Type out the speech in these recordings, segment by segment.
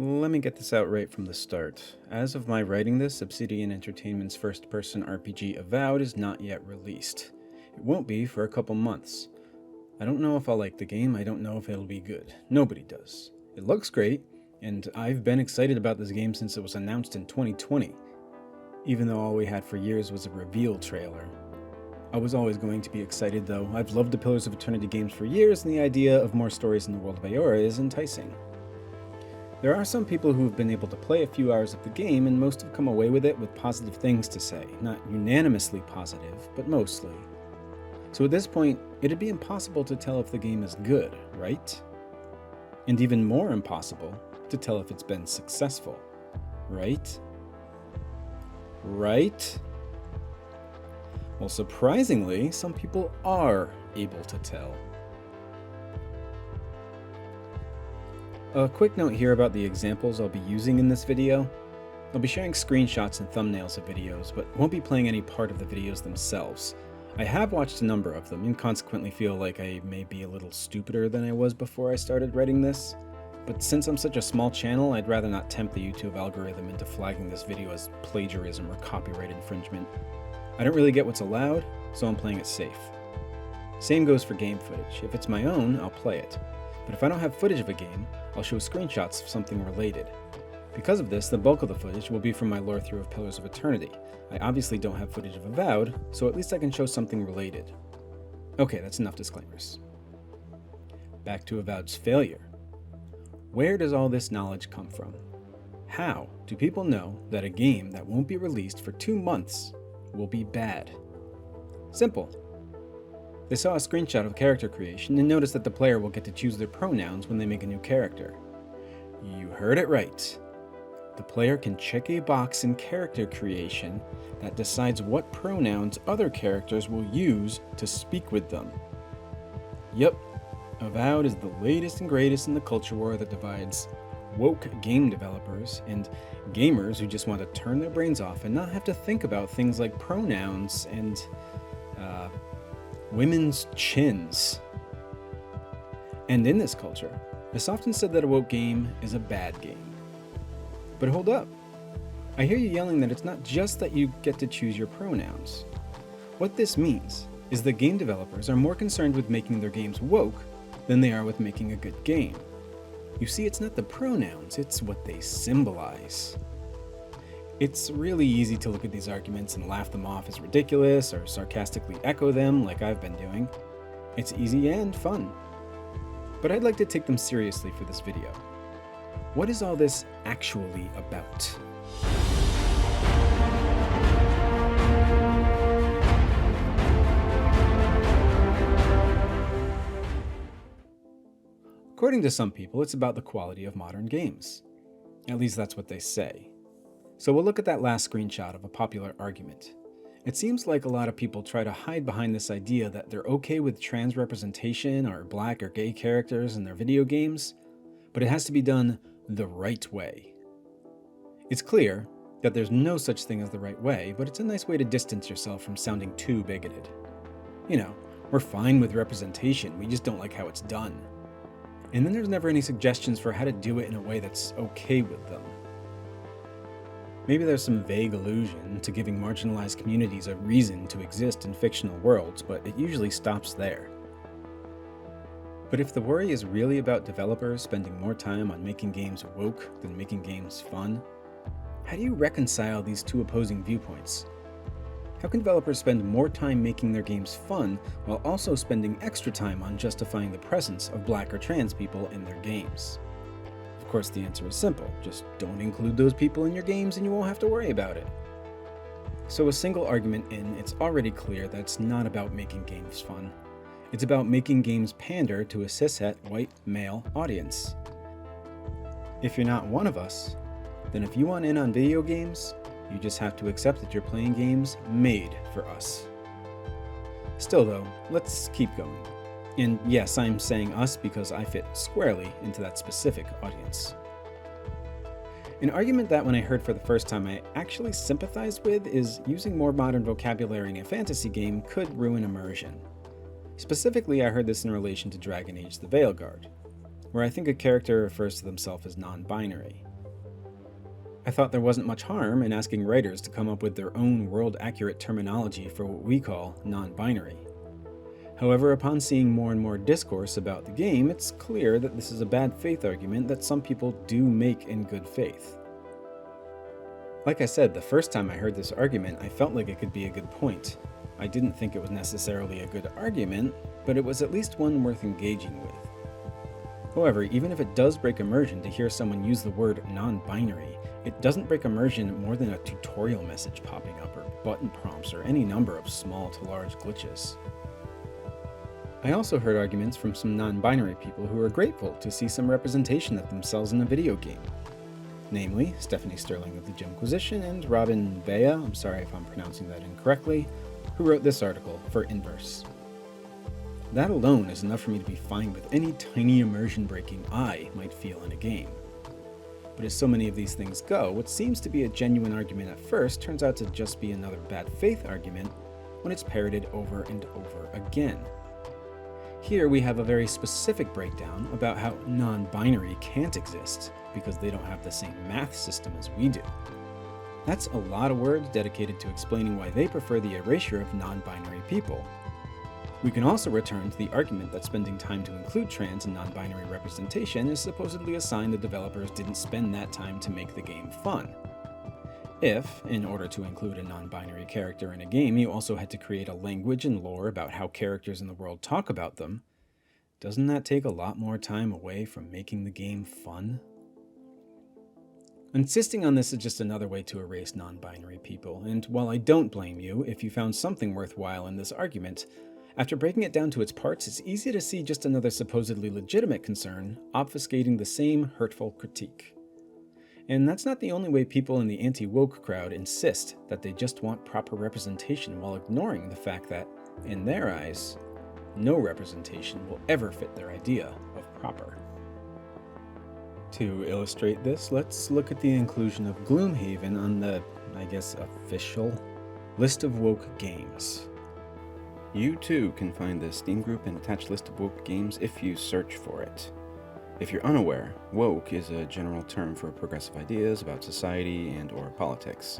Let me get this out right from the start. As of my writing this, Obsidian Entertainment's first-person RPG Avowed is not yet released. It won't be for a couple months. I don't know if I'll like the game, I don't know if it'll be good. Nobody does. It looks great, and I've been excited about this game since it was announced in 2020, even though all we had for years was a reveal trailer. I was always going to be excited though. I've loved the Pillars of Eternity games for years, and the idea of more stories in the world of Eora is enticing. There are some people who have been able to play a few hours of the game, and most have come away with it with positive things to say. Not unanimously positive, but mostly. So at this point, it'd be impossible to tell if the game is good, right? And even more impossible to tell if it's been successful, right? Right? Well, surprisingly, some people are able to tell. A quick note here about the examples I'll be using in this video. I'll be sharing screenshots and thumbnails of videos, but won't be playing any part of the videos themselves. I have watched a number of them and consequently feel like I may be a little stupider than I was before I started writing this. But since I'm such a small channel, I'd rather not tempt the YouTube algorithm into flagging this video as plagiarism or copyright infringement. I don't really get what's allowed, so I'm playing it safe. Same goes for game footage. If it's my own, I'll play it. But if I don't have footage of a game, I'll show screenshots of something related. Because of this, the bulk of the footage will be from my lore through of Pillars of Eternity. I obviously don't have footage of Avowed, so at least I can show something related. Okay, that's enough disclaimers. Back to Avowed's failure. Where does all this knowledge come from? How do people know that a game that won't be released for 2 months will be bad? Simple. They saw a screenshot of character creation and noticed that the player will get to choose their pronouns when they make a new character. You heard it right. The player can check a box in character creation that decides what pronouns other characters will use to speak with them. Yep, Avowed is the latest and greatest in the culture war that divides woke game developers and gamers who just want to turn their brains off and not have to think about things like pronouns and women's chins. And in this culture, it's often said that a woke game is a bad game. But hold up. I hear you yelling that it's not just that you get to choose your pronouns. What this means is that game developers are more concerned with making their games woke than they are with making a good game. You see, it's not the pronouns, it's what they symbolize. It's really easy to look at these arguments and laugh them off as ridiculous or sarcastically echo them like I've been doing. It's easy and fun. But I'd like to take them seriously for this video. What is all this actually about? According to some people, it's about the quality of modern games. At least that's what they say. So we'll look at that last screenshot of a popular argument. It seems like a lot of people try to hide behind this idea that they're okay with trans representation or black or gay characters in their video games, but it has to be done the right way. It's clear that there's no such thing as the right way, but it's a nice way to distance yourself from sounding too bigoted. You know, we're fine with representation, we just don't like how it's done. And then there's never any suggestions for how to do it in a way that's okay with them. Maybe there's some vague allusion to giving marginalized communities a reason to exist in fictional worlds, but it usually stops there. But if the worry is really about developers spending more time on making games woke than making games fun, how do you reconcile these two opposing viewpoints? How can developers spend more time making their games fun while also spending extra time on justifying the presence of black or trans people in their games? Of course, the answer is simple. Just don't include those people in your games and you won't have to worry about it. So a single argument in, it's already clear that it's not about making games fun. It's about making games pander to a cishet white male audience. If you're not one of us, then if you want in on video games, you just have to accept that you're playing games made for us. Still though, let's keep going. And yes, I'm saying us because I fit squarely into that specific audience. An argument that when I heard for the first time I actually sympathized with is using more modern vocabulary in a fantasy game could ruin immersion. Specifically, I heard this in relation to Dragon Age: The Veilguard, where I think a character refers to themselves as non-binary. I thought there wasn't much harm in asking writers to come up with their own world-accurate terminology for what we call non-binary. However, upon seeing more and more discourse about the game, it's clear that this is a bad faith argument that some people do make in good faith. Like I said, the first time I heard this argument, I felt like it could be a good point. I didn't think it was necessarily a good argument, but it was at least one worth engaging with. However, even if it does break immersion to hear someone use the word non-binary, it doesn't break immersion more than a tutorial message popping up or button prompts or any number of small to large glitches. I also heard arguments from some non-binary people who are grateful to see some representation of themselves in a video game. Namely, Stephanie Sterling of the Jimquisition and Robin Bea, I'm sorry if I'm pronouncing that incorrectly, who wrote this article for Inverse. That alone is enough for me to be fine with any tiny immersion breaking I might feel in a game. But as so many of these things go, what seems to be a genuine argument at first turns out to just be another bad faith argument when it's parroted over and over again. Here we have a very specific breakdown about how non-binary can't exist because they don't have the same math system as we do. That's a lot of words dedicated to explaining why they prefer the erasure of non-binary people. We can also return to the argument that spending time to include trans and non-binary representation is supposedly a sign the developers didn't spend that time to make the game fun. If, in order to include a non-binary character in a game, you also had to create a language and lore about how characters in the world talk about them, doesn't that take a lot more time away from making the game fun? Insisting on this is just another way to erase non-binary people, and while I don't blame you if you found something worthwhile in this argument, after breaking it down to its parts, it's easy to see just another supposedly legitimate concern obfuscating the same hurtful critique. And that's not the only way people in the anti-woke crowd insist that they just want proper representation while ignoring the fact that, in their eyes, no representation will ever fit their idea of proper. To illustrate this, let's look at the inclusion of Gloomhaven on the, official list of woke games. You too can find the Steam group and attached list of woke games if you search for it. If you're unaware, woke is a general term for progressive ideas about society and/or politics.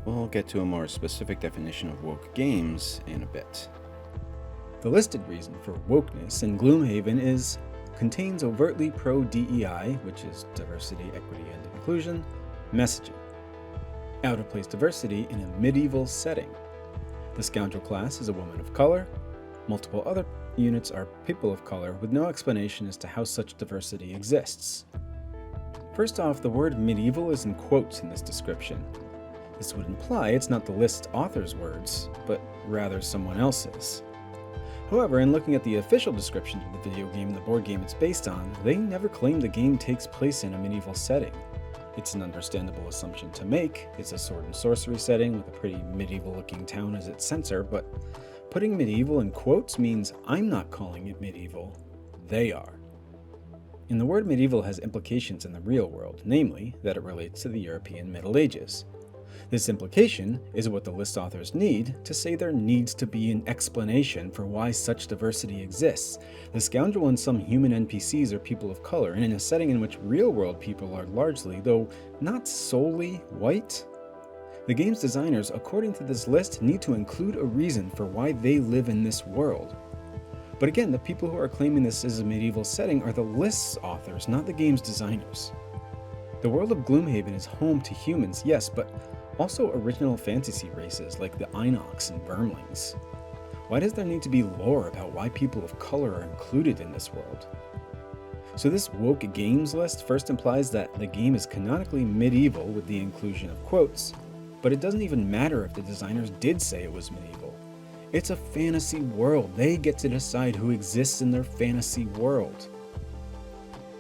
We'll get to a more specific definition of woke games in a bit. The listed reason for wokeness in Gloomhaven contains overtly pro-DEI, which is diversity, equity, and inclusion, messaging. Out-of-place diversity in a medieval setting. The scoundrel class is a woman of color. Multiple other units are people of color with no explanation as to how such diversity exists. First off, the word medieval is in quotes in this description. This would imply it's not the list author's words, but rather someone else's. However, in looking at the official description of the video game and the board game it's based on, they never claim the game takes place in a medieval setting. It's an understandable assumption to make. It's a sword and sorcery setting with a pretty medieval-looking town as its center, but putting medieval in quotes means I'm not calling it medieval, they are. And the word medieval has implications in the real world, namely that it relates to the European Middle Ages. This implication is what the list authors need to say there needs to be an explanation for why such diversity exists. The scoundrel and some human NPCs are people of color, and in a setting in which real-world people are largely, though not solely, white. The game's designers, according to this list, need to include a reason for why they live in this world. But again, the people who are claiming this is a medieval setting are the list's authors, not the game's designers. The world of Gloomhaven is home to humans, yes, but also original fantasy races like the Inox and Vermlings. Why does there need to be lore about why people of color are included in this world? So this woke games list first implies that the game is canonically medieval with the inclusion of quotes, but it doesn't even matter if the designers did say it was medieval. It's a fantasy world. They get to decide who exists in their fantasy world.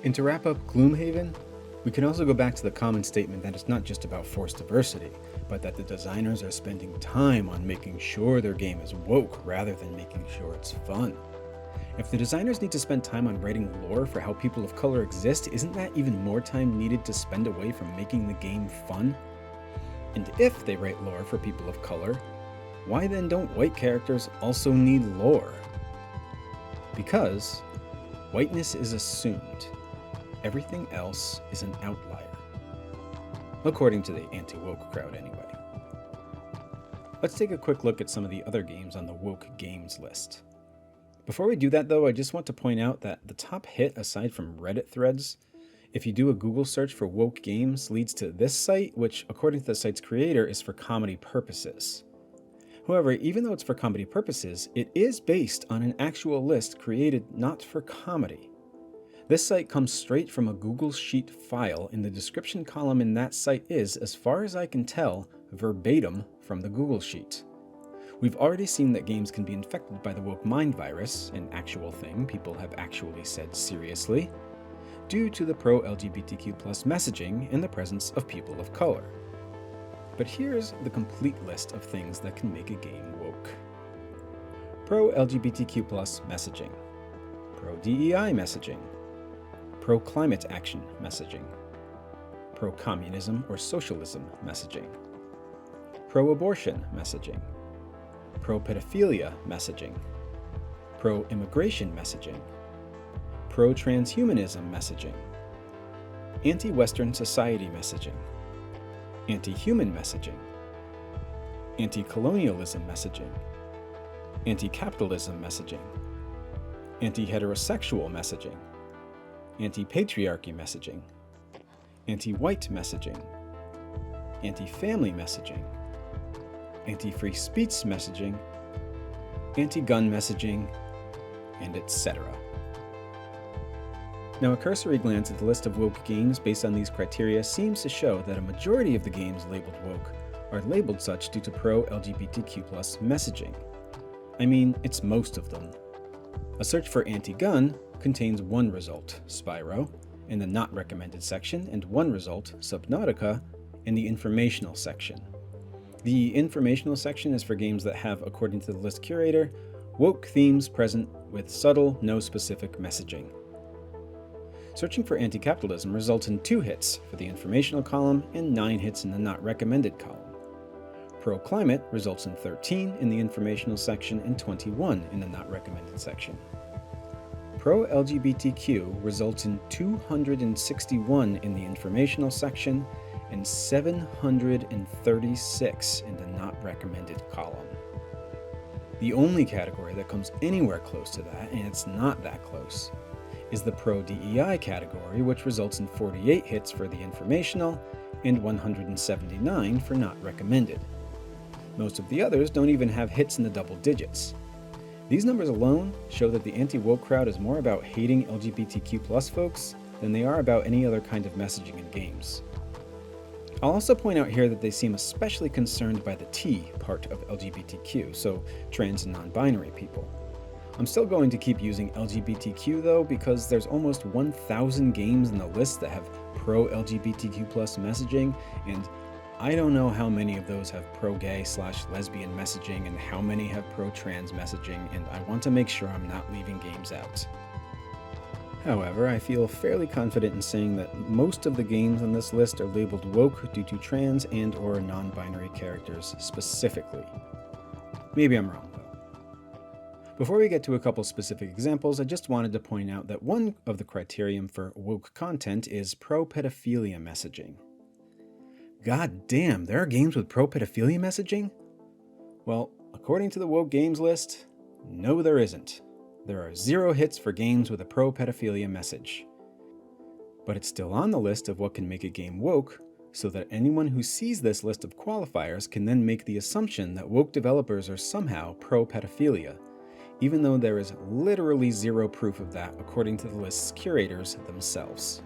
And to wrap up Gloomhaven, we can also go back to the common statement that it's not just about forced diversity, but that the designers are spending time on making sure their game is woke rather than making sure it's fun. If the designers need to spend time on writing lore for how people of color exist, isn't that even more time needed to spend away from making the game fun? And if they write lore for people of color, why then don't white characters also need lore? Because whiteness is assumed. Everything else is an outlier. according to the anti-woke crowd anyway. Let's take a quick look at some of the other games on the woke games list. Before we do that though, I just want to point out that the top hit aside from Reddit threads, if you do a Google search for woke games, leads to this site, which according to the site's creator is for comedy purposes. However, even though it's for comedy purposes, it is based on an actual list created not for comedy. This site comes straight from a Google Sheet file, and the description column in that site is, as far as I can tell, verbatim from the Google Sheet. We've already seen that games can be infected by the woke mind virus, an actual thing people have actually said seriously, due to the pro-LGBTQ+ messaging and the presence of people of color. But here's the complete list of things that can make a game woke. Pro-LGBTQ+ messaging, pro-DEI messaging, pro-climate action messaging, pro-communism or socialism messaging, pro-abortion messaging, pro-pedophilia messaging, pro-immigration messaging, pro-transhumanism messaging, anti-Western society messaging, anti-human messaging, anti-colonialism messaging, anti-capitalism messaging, anti-heterosexual messaging, anti-patriarchy messaging, anti-white messaging, anti-family messaging, anti-free speech messaging, anti-gun messaging, and etc. Now, a cursory glance at the list of woke games based on these criteria seems to show that a majority of the games labeled woke are labeled such due to pro-LGBTQ+ messaging. I mean, it's most of them. A search for anti-gun contains one result, Spyro, in the not recommended section, and one result, Subnautica, in the informational section. The informational section is for games that have, according to the list curator, woke themes present with subtle, no specific messaging. Searching for anti-capitalism results in 2 hits for the informational column and 9 hits in the not recommended column. Pro-climate results in 13 in the informational section and 21 in the not recommended section. Pro-LGBTQ results in 261 in the informational section and 736 in the not recommended column. The only category that comes anywhere close to that, and it's not that close, is the pro-DEI category, which results in 48 hits for the informational and 179 for not recommended. Most of the others don't even have hits in the double digits. These numbers alone show that the anti-woke crowd is more about hating LGBTQ+ folks than they are about any other kind of messaging in games. I'll also point out here that they seem especially concerned by the T part of LGBTQ, so trans and non-binary people. I'm still going to keep using LGBTQ though, because there's almost 1,000 games in the list that have pro-LGBTQ+ messaging, and I don't know how many of those have pro-gay/lesbian messaging and how many have pro-trans messaging, and I want to make sure I'm not leaving games out. However, I feel fairly confident in saying that most of the games on this list are labeled woke due to trans and/or non-binary characters specifically. Maybe I'm wrong though. Before we get to a couple specific examples, I just wanted to point out that one of the criterion for woke content is pro-pedophilia messaging. God damn, there are games with pro-pedophilia messaging? Well, according to the woke games list, no there isn't. There are 0 hits for games with a pro-pedophilia message. But it's still on the list of what can make a game woke, so that anyone who sees this list of qualifiers can then make the assumption that woke developers are somehow pro-pedophilia, even though there is literally 0 proof of that according to the list's curators themselves.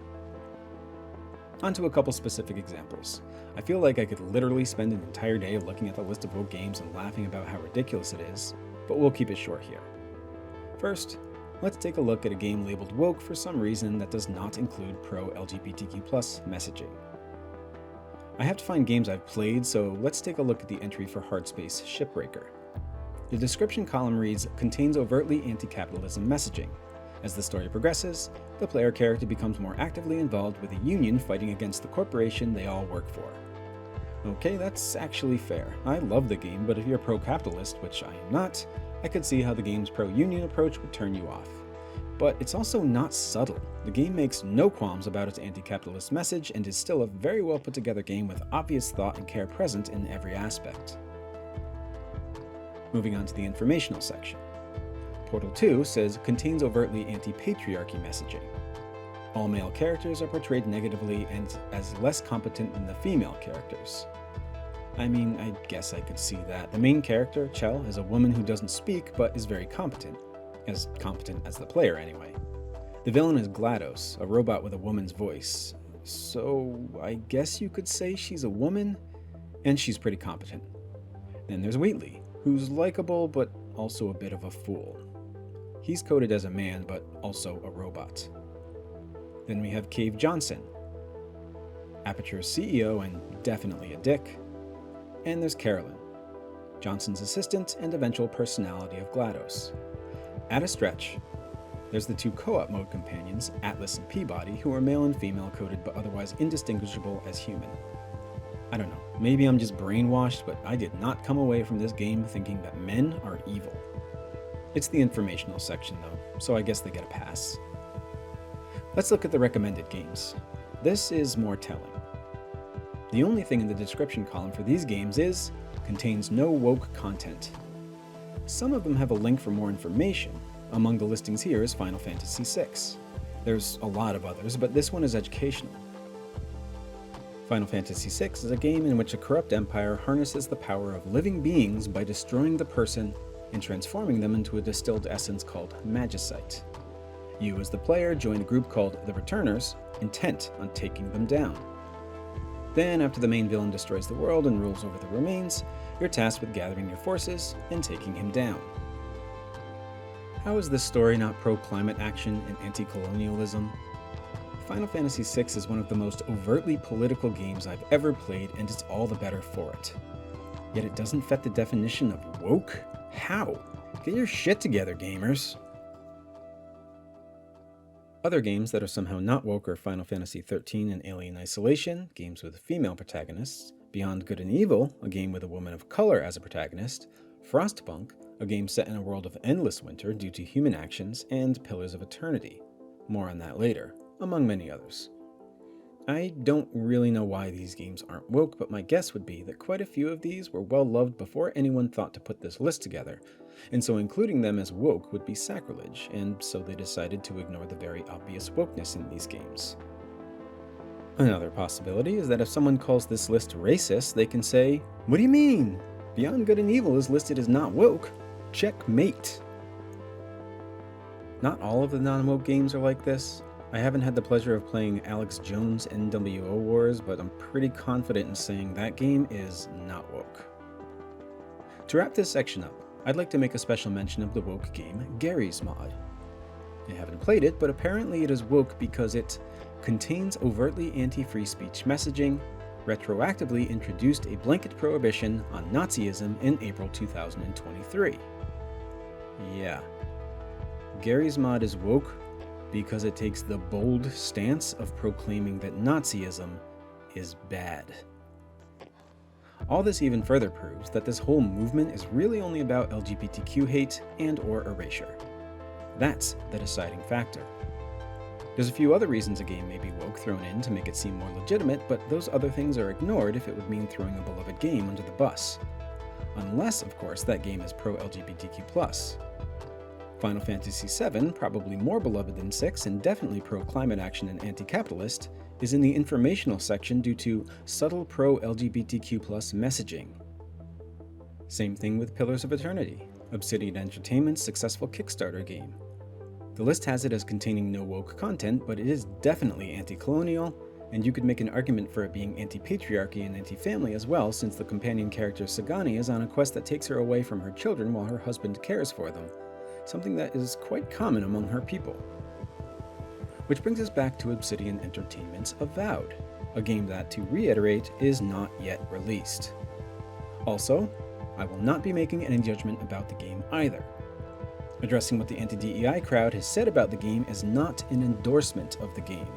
On to a couple specific examples. I feel like I could literally spend an entire day looking at the list of woke games and laughing about how ridiculous it is, but we'll keep it short here. First, let's take a look at a game labeled woke for some reason that does not include pro-LGBTQ+ messaging. I have to find games I've played, so let's take a look at the entry for Hardspace Shipbreaker. The description column reads, contains overtly anti-capitalism messaging. As the story progresses, the player character becomes more actively involved with a union fighting against the corporation they all work for. Okay, that's actually fair. I love the game, but if you're pro-capitalist, which I am not, I could see how the game's pro-union approach would turn you off. But it's also not subtle. The game makes no qualms about its anti-capitalist message and is still a very well put together game with obvious thought and care present in every aspect. Moving on to the informational section. Portal 2 says contains overtly anti-patriarchy messaging. All male characters are portrayed negatively and as less competent than the female characters. I mean, I guess I could see that. The main character, Chell, is a woman who doesn't speak but is very competent. As competent as the player, anyway. The villain is GLaDOS, a robot with a woman's voice. So, I guess you could say she's a woman, and she's pretty competent. Then there's Wheatley, who's likable but also a bit of a fool. He's coded as a man but also a robot. Then we have Cave Johnson, Aperture's CEO and definitely a dick. And there's Carolyn, Johnson's assistant and eventual personality of GLaDOS. At a stretch, there's the two co-op mode companions, Atlas and Peabody, who are male and female coded but otherwise indistinguishable as human. I don't know, maybe I'm just brainwashed, but I did not come away from this game thinking that men are evil. It's the informational section though, so I guess they get a pass. Let's look at the recommended games. This is more telling. The only thing in the description column for these games is, contains no woke content. Some of them have a link for more information. Among the listings here is Final Fantasy VI. There's a lot of others, but this one is educational. Final Fantasy VI is a game in which a corrupt empire harnesses the power of living beings by destroying the person and transforming them into a distilled essence called magicite. You, as the player, join a group called the Returners, intent on taking them down. Then, after the main villain destroys the world and rules over the remains, you're tasked with gathering your forces and taking him down. How is this story not pro-climate action and anti-colonialism? Final Fantasy VI is one of the most overtly political games I've ever played, and it's all the better for it. Yet it doesn't fit the definition of woke? How? Get your shit together, gamers! Other games that are somehow not woke are Final Fantasy XIII and Alien Isolation, games with female protagonists, Beyond Good and Evil, a game with a woman of color as a protagonist, Frostpunk, a game set in a world of endless winter due to human actions, and Pillars of Eternity. More on that later, among many others. I don't really know why these games aren't woke, but my guess would be that quite a few of these were well loved before anyone thought to put this list together, and so including them as woke would be sacrilege, and so they decided to ignore the very obvious wokeness in these games. Another possibility is that if someone calls this list racist, they can say, "What do you mean? Beyond Good and Evil is listed as not woke. Checkmate." Not all of the non-woke games are like this. I haven't had the pleasure of playing Alex Jones' NWO Wars, but I'm pretty confident in saying that game is not woke. To wrap this section up, I'd like to make a special mention of the woke game Garry's Mod. I haven't played it, but apparently it is woke because it contains overtly anti-free speech messaging, retroactively introduced a blanket prohibition on Nazism in April 2023. Yeah. Garry's Mod is woke because it takes the bold stance of proclaiming that Nazism is bad. All this even further proves that this whole movement is really only about LGBTQ hate and or erasure. That's the deciding factor. There's a few other reasons a game may be woke thrown in to make it seem more legitimate, but those other things are ignored if it would mean throwing a beloved game under the bus. Unless, of course, that game is pro-LGBTQ+. Final Fantasy VII, probably more beloved than 6 and definitely pro-climate action and anti-capitalist, is in the informational section due to subtle pro-LGBTQ+ messaging. Same thing with Pillars of Eternity, Obsidian Entertainment's successful Kickstarter game. The list has it as containing no woke content, but it is definitely anti-colonial, and you could make an argument for it being anti-patriarchy and anti-family as well, since the companion character Sagani is on a quest that takes her away from her children while her husband cares for them, something that is quite common among her people. Which brings us back to Obsidian Entertainment's Avowed, a game that, to reiterate, is not yet released. Also, I will not be making any judgment about the game either. Addressing what the anti-DEI crowd has said about the game is not an endorsement of the game.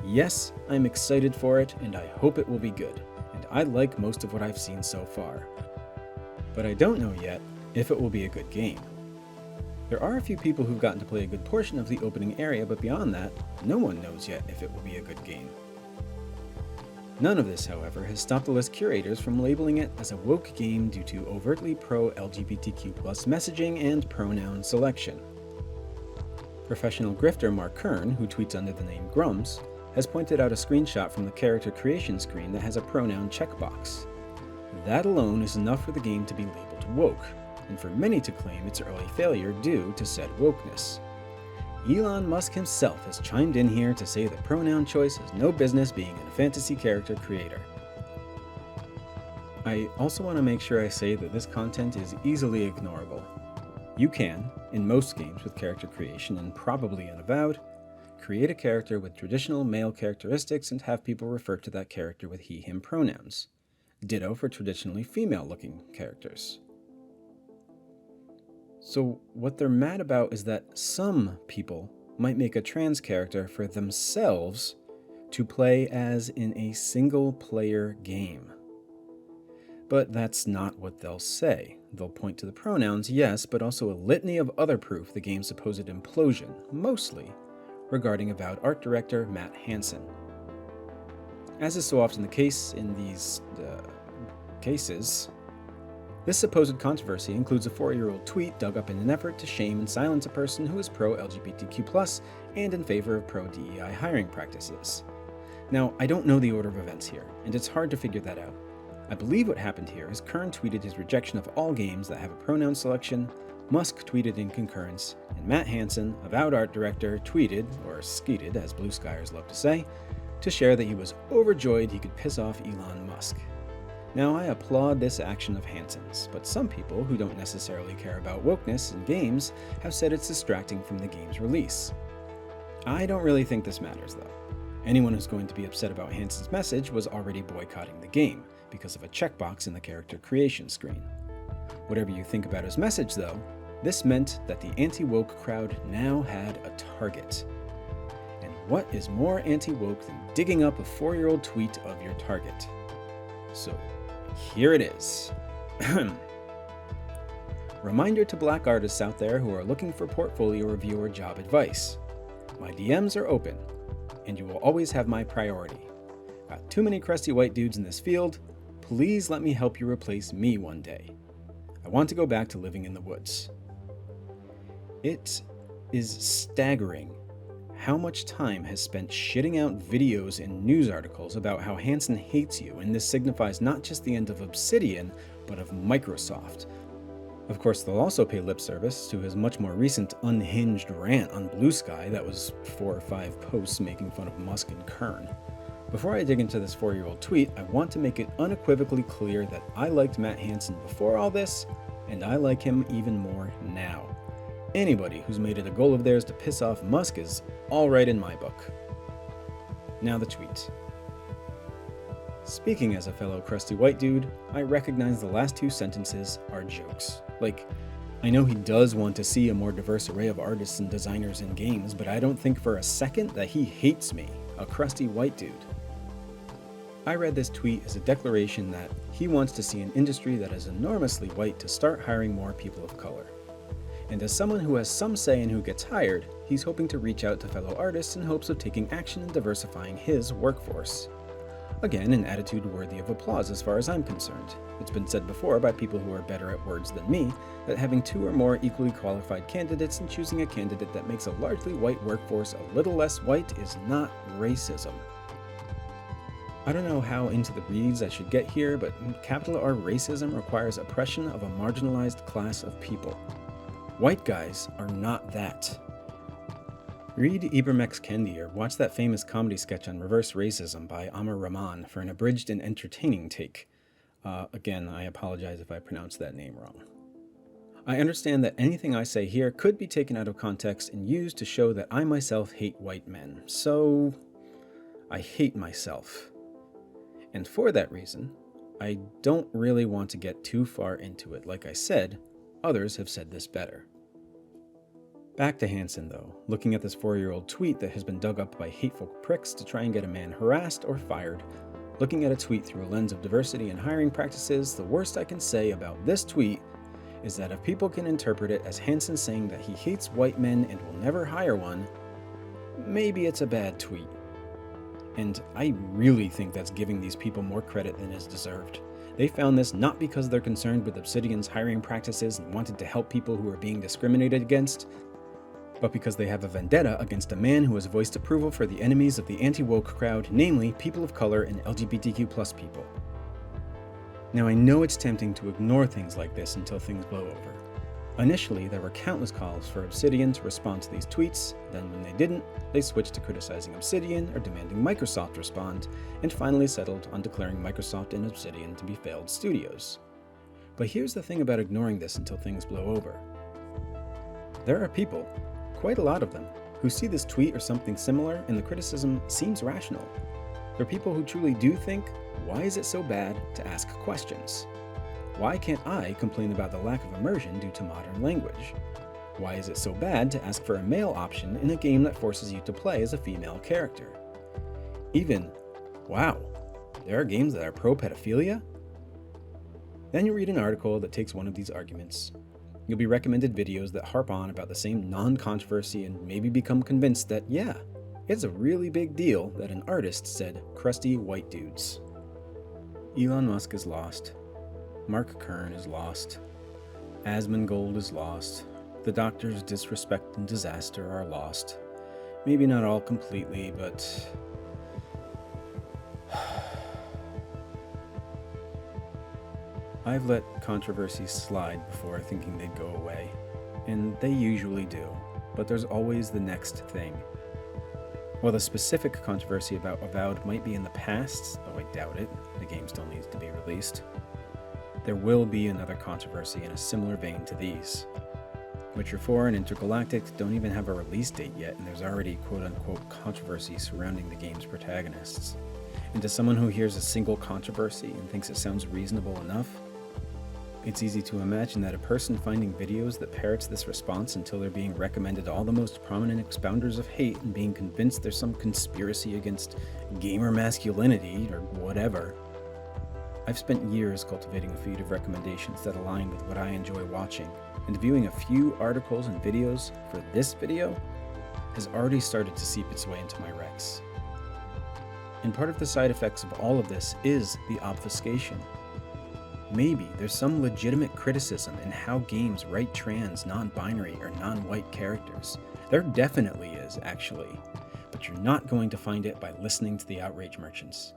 Yes, I'm excited for it, and I hope it will be good, and I like most of what I've seen so far. But I don't know yet if it will be a good game. There are a few people who've gotten to play a good portion of the opening area, but beyond that, no one knows yet if it will be a good game. None of this, however, has stopped the list curators from labeling it as a woke game due to overtly pro-LGBTQ+ messaging and pronoun selection. Professional grifter Mark Kern, who tweets under the name Grums, has pointed out a screenshot from the character creation screen that has a pronoun checkbox. That alone is enough for the game to be labeled woke, and for many to claim its early failure due to said wokeness. Elon Musk himself has chimed in here to say that pronoun choice has no business being in a fantasy character creator. I also want to make sure I say that this content is easily ignorable. You can, in most games with character creation and probably in Avowed, create a character with traditional male characteristics and have people refer to that character with he/him pronouns. Ditto for traditionally female-looking characters. So what they're mad about is that some people might make a trans character for themselves to play as in a single-player game. But that's not what they'll say. They'll point to the pronouns, yes, but also a litany of other proof the game's supposed implosion, mostly regarding Avowed art director Matt Hansen. As is so often the case in these cases, this supposed controversy includes a 4-year-old tweet dug up in an effort to shame and silence a person who is pro-LGBTQ+, and in favor of pro-DEI hiring practices. Now, I don't know the order of events here, and it's hard to figure that out. I believe what happened here is Kern tweeted his rejection of all games that have a pronoun selection, Musk tweeted in concurrence, and Matt Hansen, Avowed art director, tweeted, or skeeted as Blue Skyers love to say, to share that he was overjoyed he could piss off Elon Musk. Now, I applaud this action of Hansen's, but some people who don't necessarily care about wokeness in games have said it's distracting from the game's release. I don't really think this matters, though. Anyone who's going to be upset about Hansen's message was already boycotting the game because of a checkbox in the character creation screen. Whatever you think about his message, though, this meant that the anti-woke crowd now had a target. And what is more anti-woke than digging up a 4-year-old tweet of your target? So, here it is. Reminder to Black artists out there who are looking for portfolio review or job advice. My DMs are open, and you will always have my priority. Got too many crusty white dudes in this field. Please let me help you replace me one day. I want to go back to living in the woods. It is staggering how much time has spent shitting out videos and news articles about how Hansen hates you, and this signifies not just the end of Obsidian, but of Microsoft. Of course, they'll also pay lip service to his much more recent unhinged rant on Blue Sky that was 4 or 5 posts making fun of Musk and Kern. Before I dig into this 4-year-old tweet, I want to make it unequivocally clear that I liked Matt Hansen before all this, and I like him even more now. Anybody who's made it a goal of theirs to piss off Musk is all right in my book. Now the tweet. Speaking as a fellow crusty white dude, I recognize the last 2 sentences are jokes. Like, I know he does want to see a more diverse array of artists and designers in games, but I don't think for a second that he hates me, a crusty white dude. I read this tweet as a declaration that he wants to see an industry that is enormously white to start hiring more people of color. And as someone who has some say in who gets hired, he's hoping to reach out to fellow artists in hopes of taking action and diversifying his workforce. Again, an attitude worthy of applause as far as I'm concerned. It's been said before by people who are better at words than me, that having 2 or more equally qualified candidates and choosing a candidate that makes a largely white workforce a little less white is not racism. I don't know how into the weeds I should get here, but capital R racism requires oppression of a marginalized class of people. White guys are not that. Read Ibram X. Kendi or watch that famous comedy sketch on reverse racism by Amar Rahman for an abridged and entertaining take. Again, I apologize if I pronounced that name wrong. I understand that anything I say here could be taken out of context and used to show that I myself hate white men, so I hate myself. And for that reason, I don't really want to get too far into it. Like I said, others have said this better. Back to Hansen, though, looking at this 4-year-old tweet that has been dug up by hateful pricks to try and get a man harassed or fired. Looking at a tweet through a lens of diversity and hiring practices, the worst I can say about this tweet is that if people can interpret it as Hansen saying that he hates white men and will never hire one, maybe it's a bad tweet. And I really think that's giving these people more credit than is deserved. They found this not because they're concerned with Obsidian's hiring practices and wanted to help people who are being discriminated against, but because they have a vendetta against a man who has voiced approval for the enemies of the anti-woke crowd, namely people of color and LGBTQ+ people. Now I know it's tempting to ignore things like this until things blow over. Initially, there were countless calls for Obsidian to respond to these tweets, then when they didn't, they switched to criticizing Obsidian or demanding Microsoft respond, and finally settled on declaring Microsoft and Obsidian to be failed studios. But here's the thing about ignoring this until things blow over. There are people, quite a lot of them, who see this tweet or something similar and the criticism seems rational. There are people who truly do think, why is it so bad to ask questions? Why can't I complain about the lack of immersion due to modern language? Why is it so bad to ask for a male option in a game that forces you to play as a female character? Even, wow, there are games that are pro-pedophilia? Then you read an article that takes one of these arguments. You'll be recommended videos that harp on about the same non-controversy and maybe become convinced that, yeah, it's a really big deal that an artist said crusty white dudes. Elon Musk is lost. Mark Kern is lost. Asmongold is lost. The Doctor's disrespect and disaster are lost. Maybe not all completely, but... I've let controversies slide before thinking they'd go away, and they usually do, but there's always the next thing. While the specific controversy about Avowed might be in the past, though I doubt it, the game still needs to be released, there will be another controversy in a similar vein to these. Witcher 4 and Intergalactic don't even have a release date yet, and there's already quote-unquote controversy surrounding the game's protagonists. And to someone who hears a single controversy and thinks it sounds reasonable enough, it's easy to imagine that a person finding videos that parrots this response until they're being recommended all the most prominent expounders of hate and being convinced there's some conspiracy against gamer masculinity or whatever. I've spent years cultivating a feed of recommendations that align with what I enjoy watching, and viewing a few articles and videos for this video has already started to seep its way into my recs. And part of the side effects of all of this is the obfuscation. Maybe there's some legitimate criticism in how games write trans, non-binary, or non-white characters. There definitely is, actually, but you're not going to find it by listening to the Outrage merchants.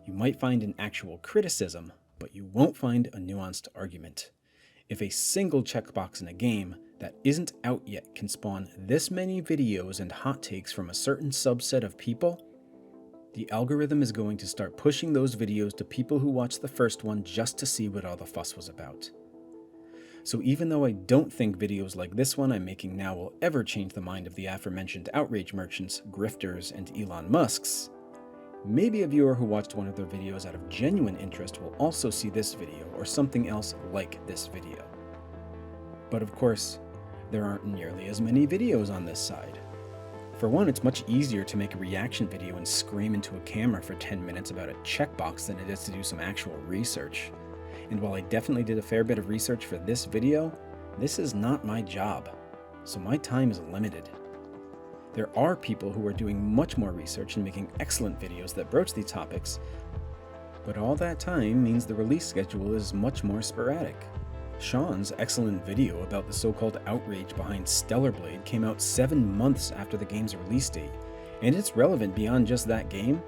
You might find an actual criticism, but you won't find a nuanced argument. If a single checkbox in a game that isn't out yet can spawn this many videos and hot takes from a certain subset of people, the algorithm is going to start pushing those videos to people who watched the first one just to see what all the fuss was about. So even though I don't think videos like this one I'm making now will ever change the mind of the aforementioned Outrage merchants, grifters, and Elon Musks, maybe a viewer who watched one of their videos out of genuine interest will also see this video or something else like this video. But of course, there aren't nearly as many videos on this side. For one, it's much easier to make a reaction video and scream into a camera for 10 minutes about a checkbox than it is to do some actual research. And while I definitely did a fair bit of research for this video, this is not my job, so my time is limited. There are people who are doing much more research and making excellent videos that broach these topics, but all that time means the release schedule is much more sporadic. Sean's excellent video about the so-called outrage behind Stellar Blade came out 7 months after the game's release date, and it's relevant beyond just that game,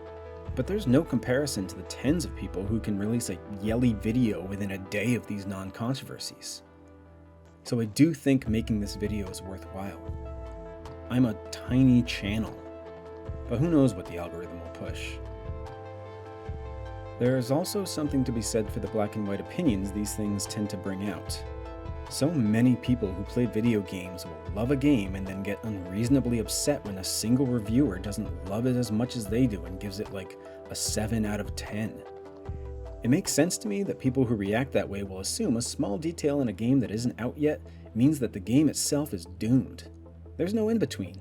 but there's no comparison to the tens of people who can release a yelly video within a day of these non-controversies. So I do think making this video is worthwhile. I'm a tiny channel, but who knows what the algorithm will push. There is also something to be said for the black and white opinions these things tend to bring out. So many people who play video games will love a game and then get unreasonably upset when a single reviewer doesn't love it as much as they do and gives it like a 7 out of 10. It makes sense to me that people who react that way will assume a small detail in a game that isn't out yet means that the game itself is doomed. There's no in-between.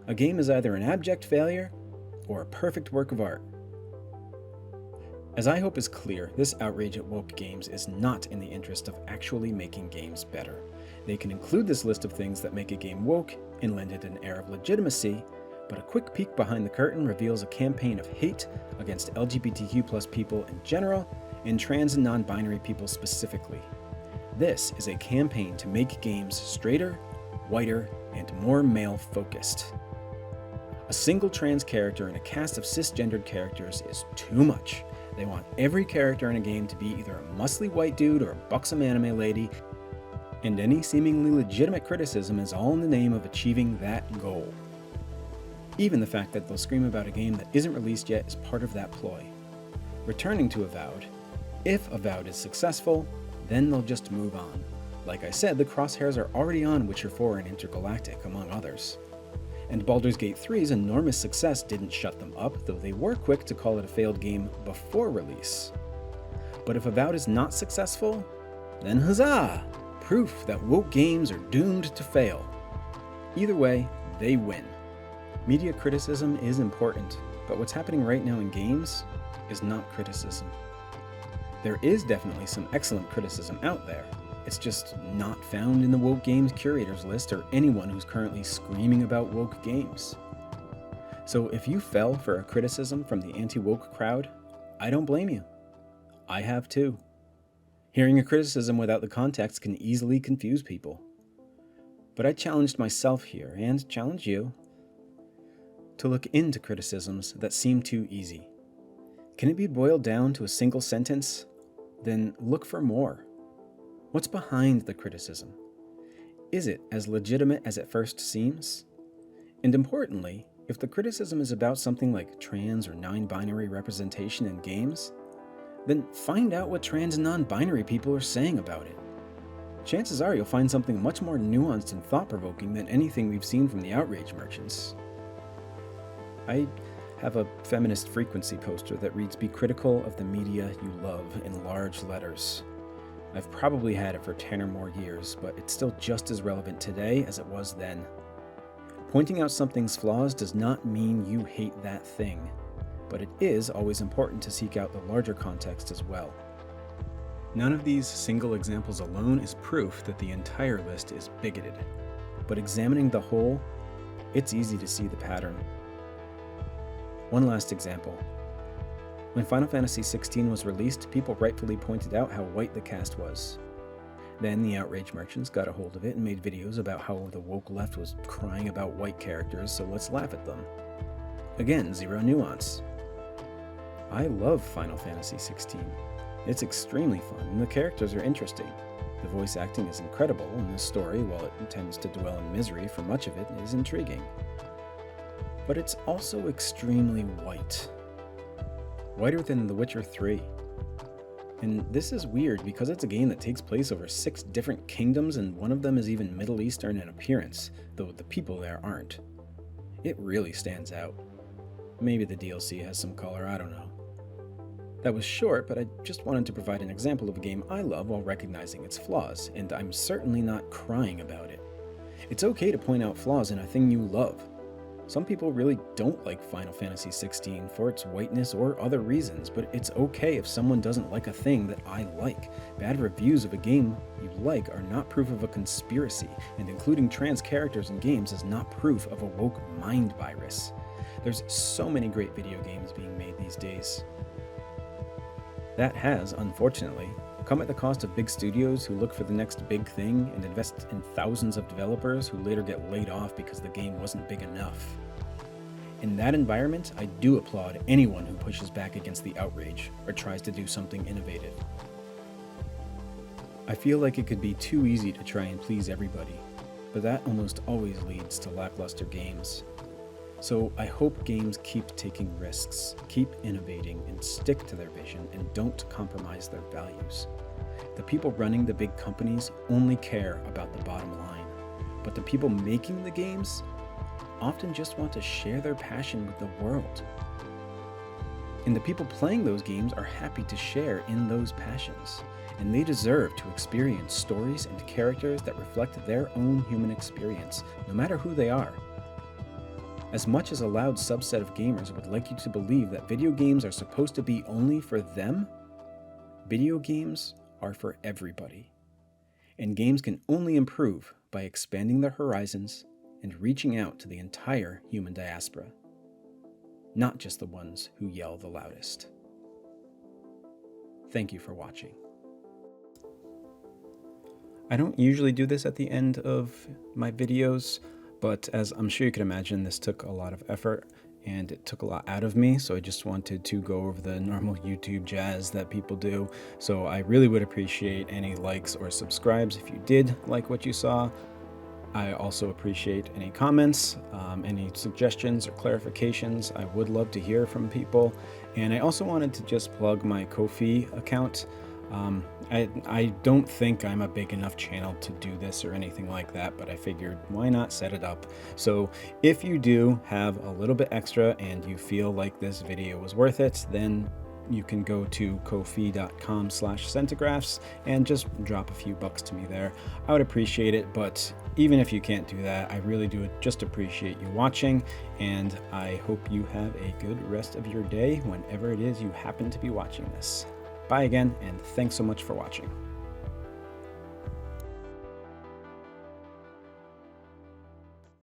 A game is either an abject failure or a perfect work of art. As I hope is clear, this outrage at woke games is not in the interest of actually making games better. They can include this list of things that make a game woke and lend it an air of legitimacy, but a quick peek behind the curtain reveals a campaign of hate against LGBTQ+ people in general and trans and non-binary people specifically. This is a campaign to make games straighter, whiter, and more male-focused. A single trans character in a cast of cisgendered characters is too much. They want every character in a game to be either a muscly white dude or a buxom anime lady, and any seemingly legitimate criticism is all in the name of achieving that goal. Even the fact that they'll scream about a game that isn't released yet is part of that ploy. Returning to Avowed, if Avowed is successful, then they'll just move on. Like I said, the crosshairs are already on Witcher 4 and Intergalactic, among others. And Baldur's Gate 3's enormous success didn't shut them up, though they were quick to call it a failed game before release. But if Avowed is not successful, then huzzah! Proof that woke games are doomed to fail. Either way, they win. Media criticism is important, but what's happening right now in games is not criticism. There is definitely some excellent criticism out there. It's just not found in the woke games curators list or anyone who's currently screaming about woke games. So if you fell for a criticism from the anti-woke crowd, I don't blame you. I have too. Hearing a criticism without the context can easily confuse people. But I challenged myself here, and challenge you, to look into criticisms that seem too easy. Can it be boiled down to a single sentence? Then look for more. What's behind the criticism? Is it as legitimate as it first seems? And importantly, if the criticism is about something like trans or non-binary representation in games, then find out what trans and non-binary people are saying about it. Chances are you'll find something much more nuanced and thought-provoking than anything we've seen from the Outrage merchants. I have a feminist frequency poster that reads, "Be critical of the media you love," in large letters. I've probably had it for 10 or more years, but it's still just as relevant today as it was then. Pointing out something's flaws does not mean you hate that thing, but it is always important to seek out the larger context as well. None of these single examples alone is proof that the entire list is bigoted, but examining the whole, it's easy to see the pattern. One last example. When Final Fantasy XVI was released, people rightfully pointed out how white the cast was. Then the Outrage merchants got a hold of it and made videos about how the woke left was crying about white characters, so let's laugh at them. Again, zero nuance. I love Final Fantasy XVI. It's extremely fun, and the characters are interesting. The voice acting is incredible, and the story, while it tends to dwell in misery for much of it, is intriguing. But it's also extremely white. Whiter than The Witcher 3. And this is weird because it's a game that takes place over 6 different kingdoms, and one of them is even Middle Eastern in appearance, though the people there aren't. It really stands out. Maybe the DLC has some color, I don't know. That was short, but I just wanted to provide an example of a game I love while recognizing its flaws, and I'm certainly not crying about it. It's okay to point out flaws in a thing you love. Some people really don't like Final Fantasy XVI for its whiteness or other reasons, but it's okay if someone doesn't like a thing that I like. Bad reviews of a game you like are not proof of a conspiracy, and including trans characters in games is not proof of a woke mind virus. There's so many great video games being made these days. That has, unfortunately, come at the cost of big studios who look for the next big thing and invest in thousands of developers who later get laid off because the game wasn't big enough. In that environment, I do applaud anyone who pushes back against the outrage or tries to do something innovative. I feel like it could be too easy to try and please everybody, but that almost always leads to lackluster games. So I hope games keep taking risks, keep innovating, and stick to their vision and don't compromise their values. The people running the big companies only care about the bottom line, but the people making the games often just want to share their passion with the world. And the people playing those games are happy to share in those passions, and they deserve to experience stories and characters that reflect their own human experience, no matter who they are. As much as a loud subset of gamers would like you to believe that video games are supposed to be only for them, video games are for everybody. And games can only improve by expanding their horizons and reaching out to the entire human diaspora, not just the ones who yell the loudest. Thank you for watching. I don't usually do this at the end of my videos, but as I'm sure you can imagine, this took a lot of effort and it took a lot out of me, so I just wanted to go over the normal YouTube jazz that people do. So I really would appreciate any likes or subscribes if you did like what you saw. I also appreciate any comments, any suggestions or clarifications. I would love to hear from people. And I also wanted to just plug my Ko-fi account. I don't think I'm a big enough channel to do this or anything like that, but I figured why not set it up. So if you do have a little bit extra and you feel like this video was worth it, then you can go to ko-fi.com/centigraphs and just drop a few bucks to me there. I would appreciate it, but even if you can't do that, I really do just appreciate you watching, and I hope you have a good rest of your day whenever it is you happen to be watching this. Bye again, and thanks so much for watching.